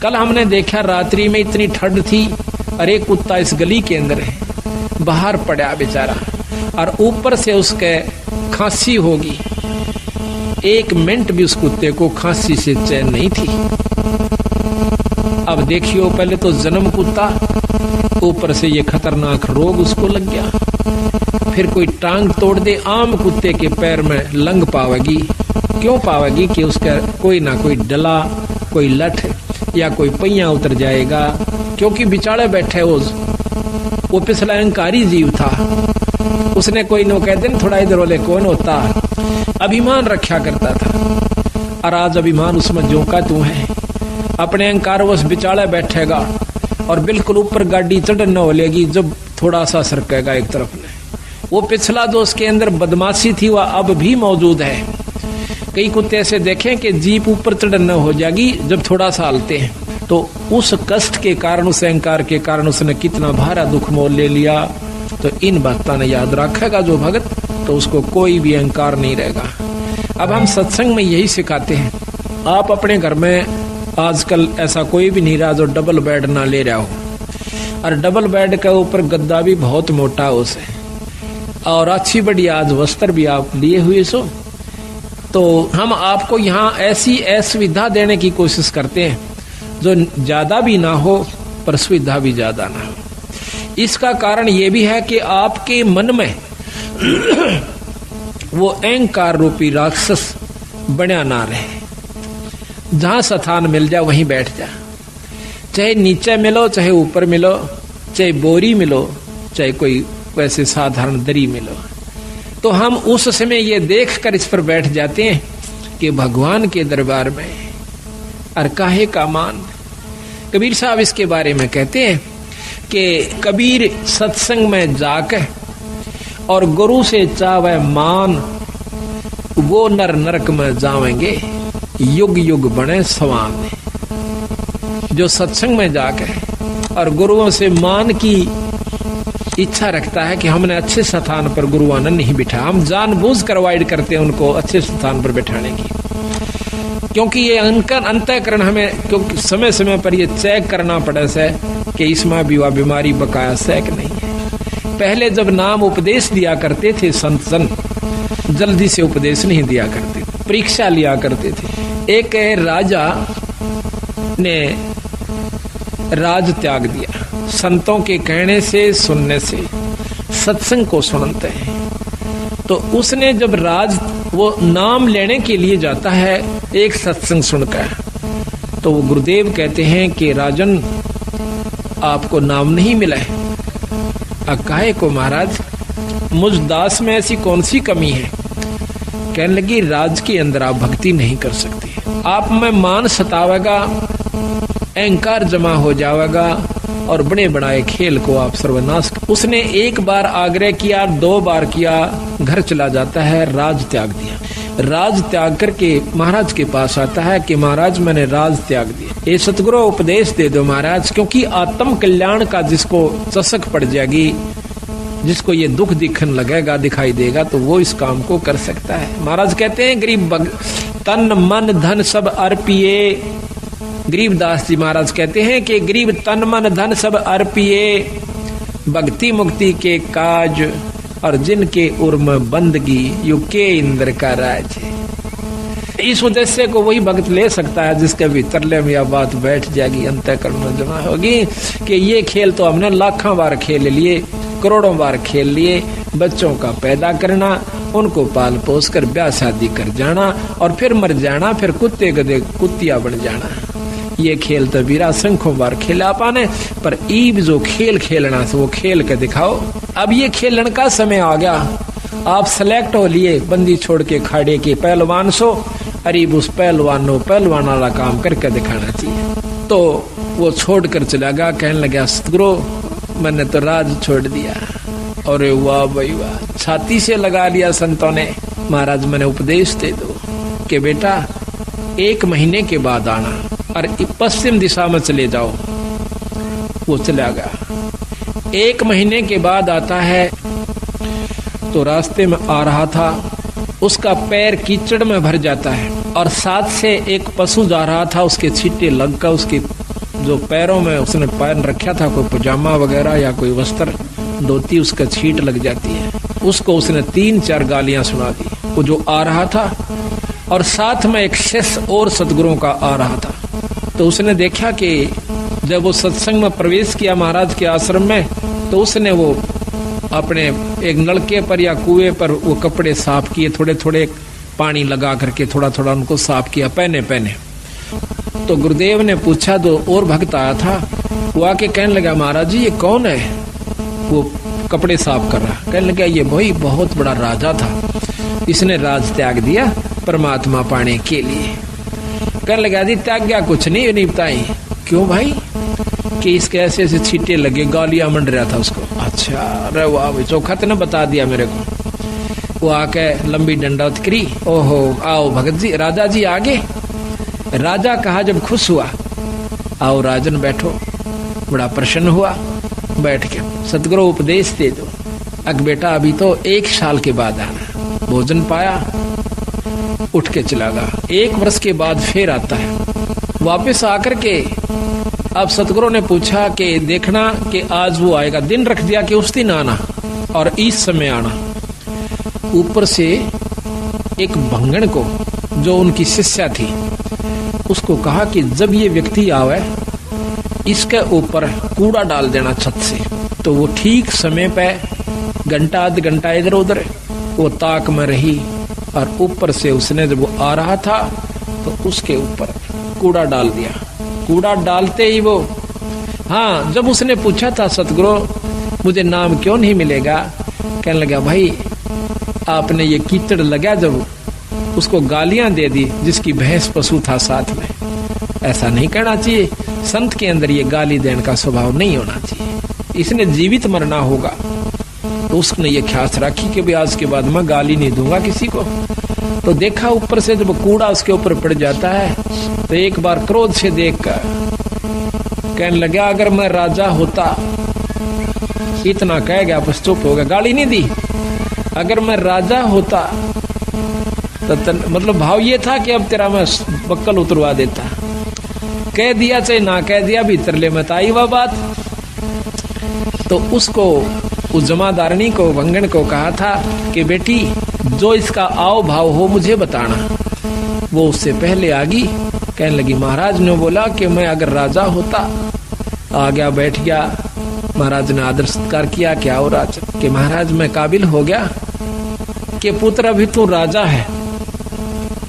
कल हमने देखा रात्रि में इतनी ठंड थी, और एक कुत्ता इस गली के अंदर है, बाहर पड़ा बेचारा, और ऊपर से उसके खांसी होगी, एक मिनट भी उस कुत्ते को खांसी से चैन नहीं थी। अब देखियो, पहले तो जन्म कुत्ता, ऊपर से ये खतरनाक रोग उसको लग गया। फिर कोई टांग तोड़ दे, आम कुत्ते के पैर में लंग पावेगी। क्यों पावेगी? कि उसका कोई ना कोई डला, कोई लठ या कोई पहिया उतर जाएगा, क्योंकि बिचारे बैठे वो पिछला अहंकारी जीव था। उसने कोई नो कहते न थोड़ा इधर वाले कौन होता, अभिमान रखा करता था। और आज अभिमान उसमें जोका तू है, अपने अहंकार वश बिचारे बैठेगा और बिल्कुल ऊपर गाड़ी चढ़ हो लेगी जब थोड़ा सा सरकेगा एक तरफ में। वो पिछला जो उसके अंदर बदमाशी थी वह अब भी मौजूद है। कई कुत्ते ऐसे देखें कि जीप ऊपर चढ़ हो जाएगी जब थोड़ा सा हलते हैं, तो उस कष्ट के कारण, उस अहंकार के कारण उसने कितना भारा दुख मोल ले लिया। तो इन बातों ने याद रखेगा जो भगत, तो उसको कोई भी अहंकार नहीं रहेगा। अब हम सत्संग में यही सिखाते हैं। आप अपने घर में आजकल ऐसा कोई भी नहीं रहा जो डबल बेड ना ले रहा हो, और डबल बेड के ऊपर गद्दा भी बहुत मोटा हो से, और अच्छी बढ़िया आज वस्त्र भी आप लिए हुए सो। तो हम आपको यहाँ ऐसी असुविधा देने की कोशिश करते हैं जो ज्यादा भी ना हो पर सुविधा भी ज्यादा ना हो। इसका कारण ये भी है कि आपके मन में वो अहंकार रूपी राक्षस बना ना रहे। जहां स्थान मिल जाए वहीं बैठ जा, चाहे नीचे मिलो, चाहे ऊपर मिलो, चाहे बोरी मिलो, चाहे कोई वैसे साधारण दरी मिलो। तो हम उस समय ये देखकर इस पर बैठ जाते हैं कि भगवान के दरबार में और काहे का मान। कबीर साहब इसके बारे में कहते हैं कि कबीर सत्संग में जाकर और गुरु से चावे मान, वो नर नरक में जावेंगे, युग युग बने समान। जो सत्संग में जाकर और गुरुओं से मान की इच्छा रखता है कि हमने अच्छे स्थान पर गुरु आनंद नहीं बिठा, हम जानबूझ कर अवॉइड करते हैं उनको अच्छे स्थान पर बैठाने की, क्योंकि ये अंतःकरण हमें, क्योंकि समय समय पर ये चेक करना पड़े से कि इसमें भी वह बीमारी बकाया सैक नहीं है। पहले जब नाम उपदेश दिया करते थे संत जन, जल्दी से उपदेश नहीं दिया करते, परीक्षा लिया करते थे। एक राजा ने राज त्याग दिया, संतों के कहने से, सुनने से, सत्संग को सुनते हैं। तो उसने जब राज वो नाम लेने के लिए जाता है एक सत्संग सुनकर, तो वो गुरुदेव कहते हैं कि राजन आपको नाम नहीं मिला है। काहे को महाराज, मुझ दास में ऐसी कौन सी कमी है? कहने लगी राज के अंदर आप भक्ति नहीं कर सकते, आप में मान सतावेगा, अहंकार जमा हो जाएगा और बड़े बनाए खेल को आप सर्वनाश। उसने एक बार आग्रह किया, 2 बार किया, घर चला जाता है, राज त्याग दिया। राज त्याग करके महाराज के पास आता है कि महाराज मैंने राज त्याग दिया, ये सतगुरु उपदेश दे दो महाराज, क्योंकि आत्म कल्याण का जिसको चसक पड़ जाएगी, जिसको ये दुख दिखने लगेगा, दिखाई देगा, तो वो इस काम को कर सकता है। महाराज कहते हैं गरीब तन मन धन सब अर्पिए, गरीबदास जी महाराज कहते हैं कि गरीब तन मन धन सब अर्पिए, भक्ति मुक्ति के काज और जिनके उर्म बंदगी, यू के इंद्र का राज। इस उद्देश्य को वही भक्त ले सकता है जिसके भीतर ले में यह बात बैठ जाएगी, अंतःकरण में जमा होगी कि ये खेल तो हमने लाखों बार खेल लिए, करोड़ों बार खेल लिए। बच्चों का पैदा करना, उनको पाल पोस कर ब्याह शादी कर जाना और फिर मर जाना, फिर कुत्ते गधे कुत्तिया बन जाना, ये खेल तो बीरा संखों बार खेला पाने। पर ईब जो खेल खेलना से वो खेल के दिखाओ। अब ये खेलन का समय आ गया, आप सेलेक्ट हो लिए, बंदी छोड़ के खाड़े के पहलवान सो, अरीब उस पहलवान वाला काम करके दिखाना चाहिए। तो वो छोड़ कर चला गया, कहने लगा सतगुरु मैंने तो राज छोड़ दिया। और वाह भाई वाह, छाती से लगा लिया संतों ने। महाराज मैंने उपदेश दे दो कि बेटा 1 महीने के बाद आना और पश्चिम दिशा में चले जाओ। वो चला गया। 1 महीने के बाद आता है तो रास्ते में आ रहा था, उसका पैर कीचड़ में भर जाता है और साथ से एक पशु जा रहा था, उसके छींटे लगकर उसके जो पैरों में उसने पहन रखा था कोई पजामा वगैरह या कोई वस्त्र धोती, उसका छींट लग जाती है। उसको उसने 3-4 गालियां सुना दी। वो जो आ रहा था और साथ में एक शिष्य और सतगुरुओं का आ रहा था। तो उसने देखा कि जब वो सत्संग में प्रवेश किया महाराज के आश्रम में, तो उसने वो अपने एक नलके पर या कुएं पर वो कपड़े साफ किए, थोड़े थोड़े पानी लगा करके थोड़ा थोड़ा उनको साफ किया, पहने पहने। तो गुरुदेव ने पूछा, तो और भक्त आया था, वो आके कहने लगा महाराज जी ये कौन है वो कपड़े साफ कर रहा? कहने लगा ये भाई बहुत बड़ा राजा था, इसने राज त्याग दिया परमात्मा पाने के लिए। कहने लगा जी त्याग गया कुछ नहीं बताई। क्यों भाई? कि इसके ऐसे ऐसे छींटे लगे, गालियां मंड रहा था उसको। अच्छा अरे वाह भाई, चौखा ने बता दिया मेरे को। वो आके लंबी डंडौत करी, ओहो आओ भगत जी, राजा जी आगे। राजा कहा जब खुश हुआ, आओ राजन बैठो। बड़ा प्रसन्न हुआ, बैठ के सतगुरु उपदेश दे दो। अग बेटा अभी तो 1 साल के बाद आना। भोजन पाया, उठ के चला गया। 1 वर्ष के बाद फिर आता है, वापस आकर के अब सतगुरु ने पूछा कि देखना कि आज वो आएगा। दिन रख दिया कि उस दिन आना और इस समय आना। ऊपर से एक भंगण को, जो उनकी शिष्या थी, उसको कहा कि जब ये व्यक्ति आवे इसके ऊपर कूड़ा डाल देना छत से। तो वो ठीक समय पे घंटा आध घंटा इधर उधर वो ताक में रही, और ऊपर से उसने जब वो आ रहा था तो उसके ऊपर कूड़ा डाल दिया। कूड़ा डालते ही वो, हाँ जब उसने पूछा था सतगुरु मुझे नाम क्यों नहीं मिलेगा, कहने लगा भाई आपने ये कीचड़ लगा जब उसको गालियां दे दी जिसकी भैंस पशु था साथ में। ऐसा नहीं करना चाहिए, संत के अंदर ये गाली देने का स्वभाव नहीं होना चाहिए, इसने जीवित मरना होगा। तो उसने ये ख्यास रखी कि भाई आज के बाद मैं गाली नहीं दूंगा किसी को। तो देखा ऊपर से जब कूड़ा उसके ऊपर पड़ जाता है, तो एक बार क्रोध से देखकर कहने लगा अगर मैं राजा होता, इतना कह गया बस चुप हो गया, गाली नहीं दी। अगर मैं राजा होता तो मतलब भाव ये था कि अब तेरा मैं बक्कल उतरवा देता। कह दिया चाहे ना कह दिया, भीतर ले मत आई वह बात। तो उसको उस जमादारनी को, भंगण को कहा था कि बेटी जो इसका आओ भाव हो मुझे बताना। वो उससे पहले आ गई, कहने लगी महाराज ने बोला कि मैं अगर राजा होता, आ गया बैठ गया। महाराज ने आदर सत्कार किया, क्या हो राजा? कि महाराज मैं काबिल हो गया कि पुत्र अभी तू राजा है।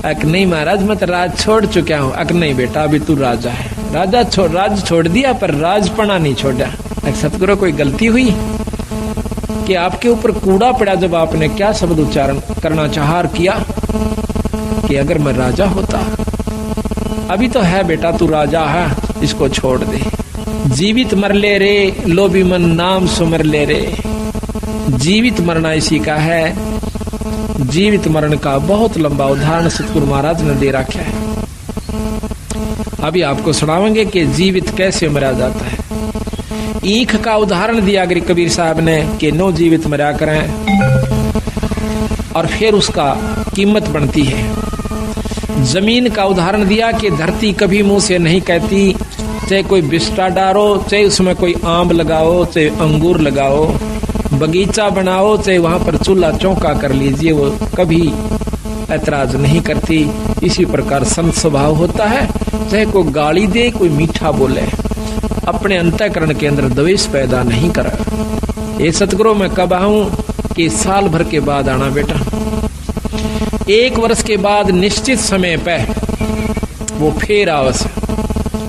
अक नहीं महाराज मैं तो राज छोड़ चुका हूँ। अक नहीं बेटा अभी तू राजा है। राजा राज छोड़ दिया पर राजपना नहीं छोड़ा। सतगुरु कोई गलती हुई कि आपके ऊपर कूड़ा पड़ा जब आपने क्या शब्द उच्चारण करना चाहा किया कि अगर मैं राजा होता। अभी तो है बेटा तू राजा है, इसको छोड़ दे। जीवित मर ले रे लोभी मन नाम सुमर ले रे। जीवित मरना इसी का है। जीवित मरण का बहुत लंबा उदाहरण सतगुरु महाराज ने दे रखा है। अभी आपको सुनावेंगे कि जीवित कैसे मरा जाता है। ईख का उदाहरण दिया कबीर साहब ने कि नो जीवित मरा करें, और फिर उसका कीमत बनती है। जमीन का उदाहरण दिया कि धरती कभी मुंह से नहीं कहती, चाहे कोई बिस्टा डालो, चाहे उसमें कोई आम लगाओ, चाहे अंगूर लगाओ, बगीचा बनाओ, चाहे वहां पर चूल्हा चौका कर लीजिए, वो कभी ऐतराज नहीं करती। इसी प्रकार संत स्वभाव होता है, चाहे कोई गाली दे, कोई मीठा बोले, अपने अंतःकरण के अंदर द्वेष पैदा नहीं कर। ये सतगुरु मैं कब आऊं कि साल भर के बाद आना बेटा। 1 वर्ष के बाद निश्चित समय पे वो फिर आवस।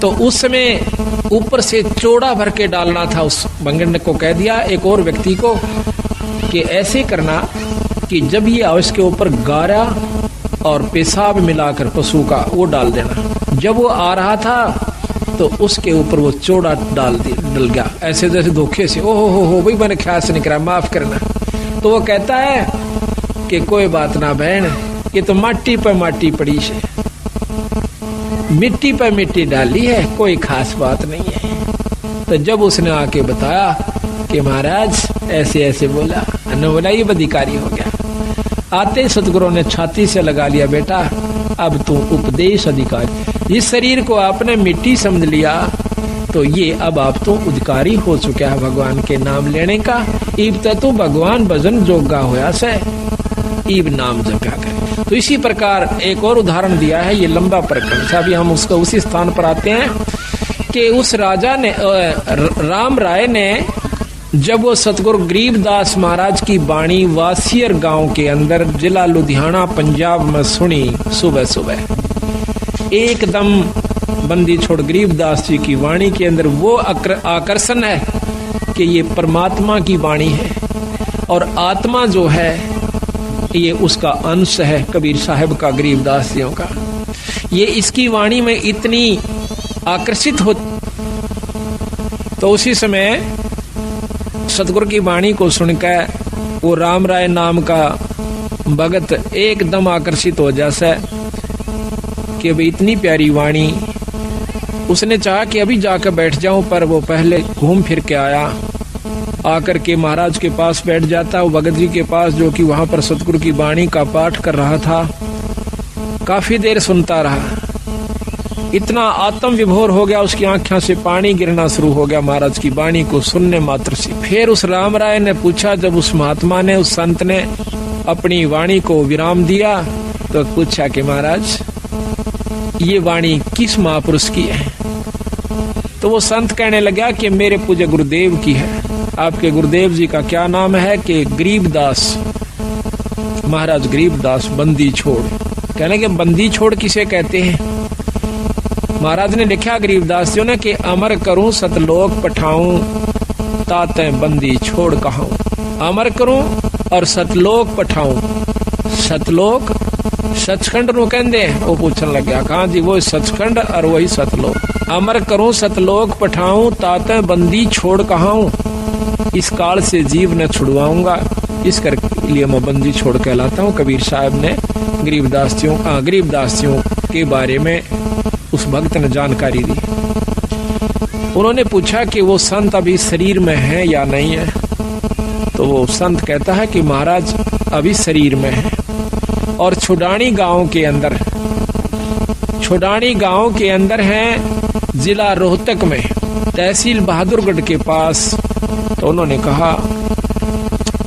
तो उस समय ऊपर से चौड़ा भर के डालना था। उस भंगण को कह दिया एक और व्यक्ति को कि ऐसे करना कि जब ये आवस के ऊपर गारा और पेशाब मिलाकर पशु का वो डाल देना। जब वो आ रहा था तो उसके ऊपर वो चौड़ा डल गया, ऐसे जैसे धोखे से। ओहो हो भाई मैंने ख्याल से नहीं करा, माफ करना। तो वो कहता है कि कोई बात ना बहन, ये तो माटी पे माटी पड़ी है, मिट्टी पे मिट्टी डाली है, कोई खास बात नहीं है। तो जब उसने आके बताया कि महाराज ऐसे ऐसे बोला, ने बोला ये अधिकारी हो गया। आते ही सतगुरु ने छाती से लगा लिया, बेटा अब तू उपदेश अधिकारी। इस शरीर को आपने मिट्टी समझ लिया तो ये अब आप तो अधिकारी हो चुका है भगवान के नाम लेने का। इब तू भगवान भजन जोगा होया से, इब नाम जपा कर। तो इसी प्रकार एक और उदाहरण दिया है, ये लंबा प्रकरण से। अभी हम उसका उसी स्थान पर आते हैं कि उस राजा ने राम राय ने जब वो सतगुरु गरीबदास महाराज की वाणी वासियर गांव के अंदर जिला लुधियाना पंजाब में सुनी, सुबह सुबह एकदम बंदी छोड़ गरीबदास जी की वाणी के अंदर वो आकर्षण है कि ये परमात्मा की वाणी है और आत्मा जो है ये उसका अंश है कबीर साहब का, गरीबदास जियों का। ये इसकी वाणी में इतनी आकर्षित हो, तो उसी समय सतगुरु की वाणी को सुनकर वो राम राय नाम का भगत एकदम आकर्षित हो जाता कि अभी इतनी प्यारी वाणी। उसने चाहा कि अभी जाकर बैठ जाऊं, पर वो पहले घूम फिर के आया, आकर के महाराज के पास बैठ जाता, वो भगत जी के पास जो कि वहां पर सतगुरु की वाणी का पाठ कर रहा था। काफी देर सुनता रहा, इतना आत्म विभोर हो गया, उसकी आंखों से पानी गिरना शुरू हो गया महाराज की वाणी को सुनने मात्र से। फिर उस राम राय ने पूछा, जब उस महात्मा ने, उस संत ने अपनी वाणी को विराम दिया, तो पूछा कि महाराज ये वाणी किस महापुरुष की है? तो वो संत कहने लगा कि मेरे पूज्य गुरुदेव की है। आपके गुरुदेव जी का क्या नाम है? कि गरीबदास महाराज, गरीबदास बंदी छोड़। कहने के बंदी छोड़ किसे कहते हैं? महाराज ने लिखा गरीबदास जी ने कि अमर करूं सतलोक पठाऊं, ताते बंदी छोड़ कहूं। अमर करूं और सतलोक पठाऊं। सतलोक सचखंड नु कहंदे, वो पूछन लग गया, कहां जी? वो सचखंड और वही सतलोक। अमर करूं सतलोक पठाऊं, ताते बंदी छोड़ कहूं। इस काल से जीव न छुड़वाऊंगा, इस कर लिए मैं बंदी छोड़ कहलाता हूँ। कबीर साहब ने गरीबदासियों के बारे में उस भक्त ने जानकारी दी। उन्होंने पूछा कि वो संत अभी शरीर में है या नहीं है? तो वो संत कहता है कि महाराज अभी शरीर में है और छुडानी गांव के अंदर है, जिला रोहतक में, तहसील बहादुरगढ़ के पास। तो उन्होंने कहा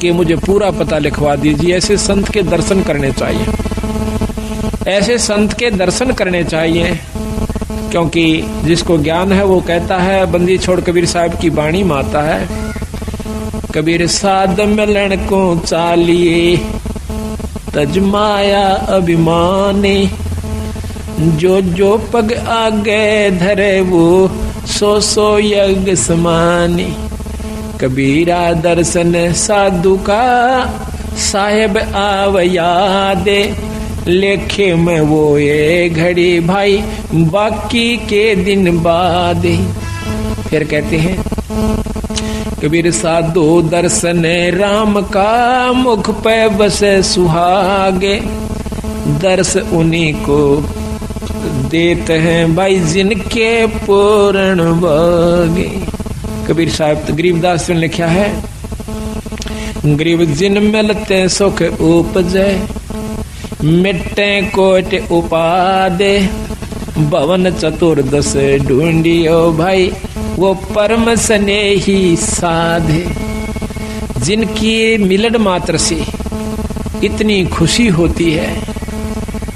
कि मुझे पूरा पता लिखवा दीजिए। ऐसे संत के दर्शन करने चाहिए, ऐसे संत के दर्शन करने चाहिए, क्योंकि जिसको ज्ञान है वो कहता है, बंदी छोड़ कबीर साहब की वाणी में आता है, कबीर साध मिलन को चालिए तजमाया अभिमानी, जो जो पग आगे धरे वो सो सो यज्ञ समानी। कबीरा दर्शन साधु का साहेब आवया दे, लेखे में वो ये घड़ी भाई बाकी के दिन बाद। फिर कहते हैं कबीर साधु दर्शन राम का, मुख पे बसे सुहागे, दर्श उन्हीं को देते हैं भाई जिनके पूर्ण भागे। कबीर साहब गरीबदास ने लिखा है, गरीब जिन मिलते सुख उपजे, मिट्टे कोट उपादे, भवन चतुर्दश ढूंढियो भाई वो परम स्नेही साधे। जिनकी मिलन मात्र से इतनी खुशी होती है,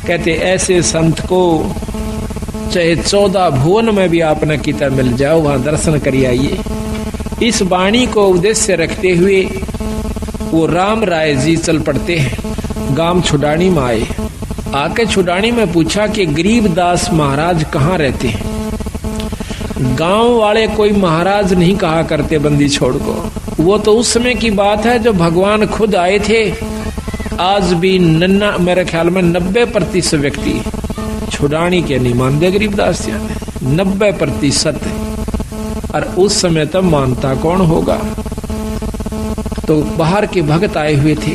कहते ऐसे संत को चाहे 14 भुवन में भी आप न किता मिल जाओ, वहां दर्शन करिए आइए। इस वाणी को उद्देश्य रखते हुए वो राम राय जी चल पड़ते हैं। गांव छुडानी में आए, आके छुडानी में पूछा कि गरीबदास महाराज कहाँ रहते हैं। गांव वाले कोई महाराज नहीं कहा करते बंदी छोड़ को, वो तो उस समय की बात है जो भगवान खुद आए थे। आज भी मेरे ख्याल में 90% व्यक्ति छुडानी के नहीं मानते गरीबदास जी, 90%। और उस समय तब मानता कौन होगा? तो बाहर के भक्त आए हुए थे।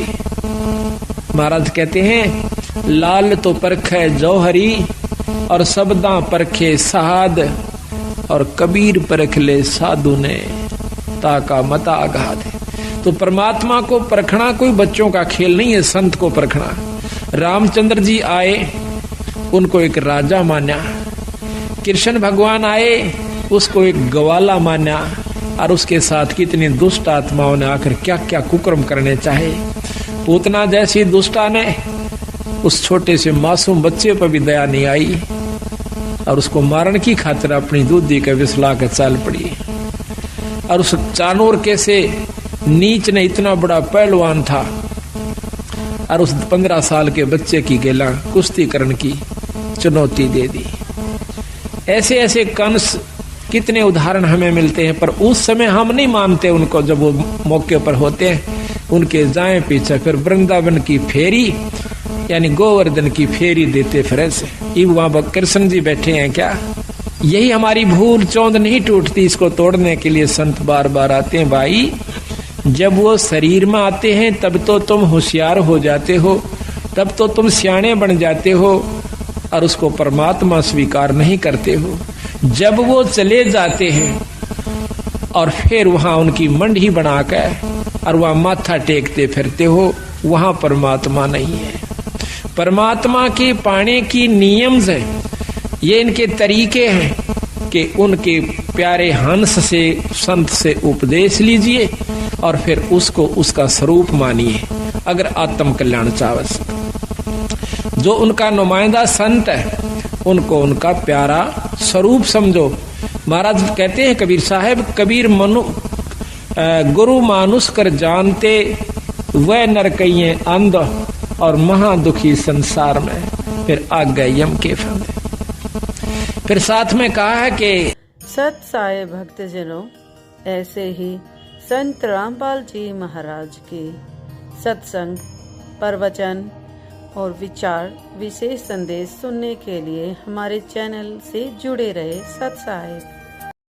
महाराज कहते हैं, लाल तो परखे जौहरी और सबदा परखे साध, और कबीर परख ले साधु ने ताका मता आघात। तो परमात्मा को परखना कोई बच्चों का खेल नहीं है, संत को परखना। रामचंद्र जी आए, उनको एक राजा माना। कृष्ण भगवान आए, उसको एक ग्वाला माना। और उसके साथ कितनी दुष्ट आत्माओं ने आकर क्या क्या कुकर्म करने चाहे। पूतना जैसी दुष्टा ने उस छोटे से मासूम बच्चे पर भी दया नहीं आई और उसको मारने की खातिर अपनी दूधी के विसला के चल पड़ी। और उस चानूर कैसे नीच ने इतना बड़ा पहलवान था और उस 15 साल के बच्चे की गेला कुश्ती करने की चुनौती दे दी। ऐसे ऐसे कंस कितने उदाहरण हमें मिलते हैं, पर उस समय हम नहीं मानते उनको। जब वो मौके पर होते हैं उनके जाए पीछे फिर वृंदावन की फेरी यानी गोवर्धन की फेरी देते फिर ऐसे। वहां कृष्ण जी बैठे हैं क्या? यही हमारी भूल चौंध नहीं टूटती, इसको तोड़ने के लिए संत बार बार आते हैं। भाई जब वो शरीर में आते हैं तब तो तुम होशियार हो जाते हो, तब तो तुम सियाणे बन जाते हो और उसको परमात्मा स्वीकार नहीं करते हो। जब वो चले जाते हैं और फिर वहां उनकी मंडी बनाकर और वहां माथा टेकते फिरते हो, वहां परमात्मा नहीं है। परमात्मा के पाने की नियम है, ये इनके तरीके हैं कि उनके प्यारे हंस से संत से उपदेश लीजिए और फिर उसको उसका स्वरूप मानिए अगर आत्म कल्याण चाहत। जो उनका नुमाइंदा संत है उनको उनका प्यारा स्वरूप समझो। महाराज कहते हैं कबीर साहब, कबीर गुरु मानुष कर जानते वह नर कहिए अंध और महादुखी संसार में फिर आ गए यम के फंदे। फिर साथ में कहा है कि सत साई भक्तजनों, ऐसे ही संत रामपाल जी महाराज के सत्संग, प्रवचन और विचार विशेष संदेश सुनने के लिए हमारे चैनल से जुड़े रहे। सत साई।